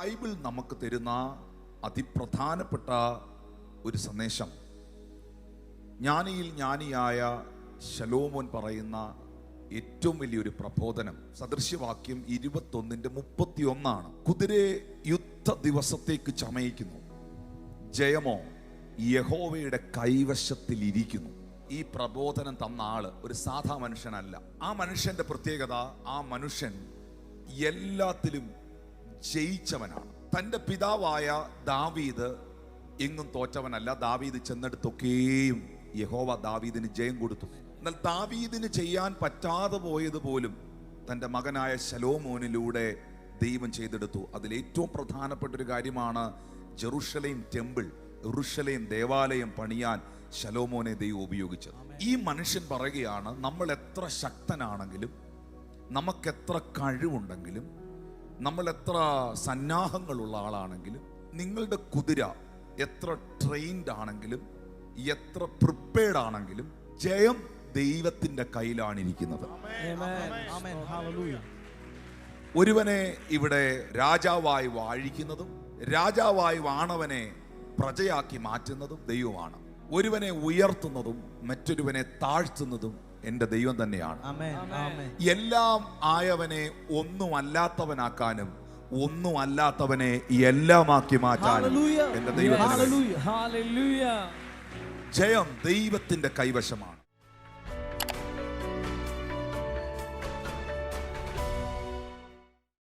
Bible നമുക്ക് തരുന്ന അതിപ്രധാനപ്പെട്ട ഒരു സന്ദേശം, ജ്ഞാനിയിൽ ജ്ഞാനിയായ ശലോമോൻ പറയുന്ന ഏറ്റവും വലിയൊരു പ്രബോധനം. സദൃശ്യവാക്യം 21:31. കുതിരയെ യുദ്ധ ദിവസത്തേക്ക് ചമയിക്കുന്നു, ജയമോ യഹോവയുടെ കൈവശത്തിലിരിക്കുന്നു. ഈ പ്രബോധനം തന്ന ആള് ഒരു സാധാ മനുഷ്യനല്ല. ആ മനുഷ്യന്റെ പ്രത്യേകത, ആ മനുഷ്യൻ എല്ലാത്തിലും ജയിച്ചവനാണ്. തൻ്റെ പിതാവായ ദാവീദ് എങ്ങും തോറ്റവനല്ല. ദാവീദ് ചെന്നെടുത്തൊക്കെയും യഹോവ ദാവീദിന് ജയം കൊടുത്തു. എന്നാൽ ദാവീദിന് ചെയ്യാൻ പറ്റാതെ പോയത് പോലും തൻ്റെ മകനായ ശലോമോനിലൂടെ ദൈവം ചെയ്തെടുത്തു. അതിലേറ്റവും പ്രധാനപ്പെട്ട ഒരു കാര്യമാണ് ജെറുസലേം ടെമ്പിൾ, യെരൂശലേം ദേവാലയം പണിയാൻ ശലോമോനെ ദൈവം ഉപയോഗിച്ചത്. ഈ മനുഷ്യൻ പറയുകയാണ്, നമ്മൾ എത്ര ശക്തനാണെങ്കിലും, നമുക്കെത്ര കഴിവുണ്ടെങ്കിലും, നമ്മൾ എത്ര സന്നാഹങ്ങളുള്ള ആളാണെങ്കിലും, നിങ്ങളുടെ കുതിര എത്ര ട്രെയിൻഡ് ആണെങ്കിലും, എത്ര പ്രിപ്പയർഡ് ആണെങ്കിലും, ജയം ദൈവത്തിന്റെ കയ്യിലാണ് ഇരിക്കുന്നത്. ഒരുവനെ ഇവിടെ രാജാവായി വാഴിക്കുന്നതും രാജാവായി വാണവനെ പ്രജയാക്കി മാറ്റുന്നതും ദൈവമാണ്. ഒരുവനെ ഉയർത്തുന്നതും മറ്റൊരുവനെ താഴ്ത്തുന്നതും എന്റെ ദൈവം തന്നെയാണ്. എല്ലാം ആയവനെ ഒന്നും അല്ലാത്തവനാക്കാനും ഒന്നും അല്ലാത്തവനെ എല്ലാമാക്കി മാറ്റാനും എന്റെ ദൈവം. ജയം ദൈവത്തിന്റെ കൈവശമാണ്.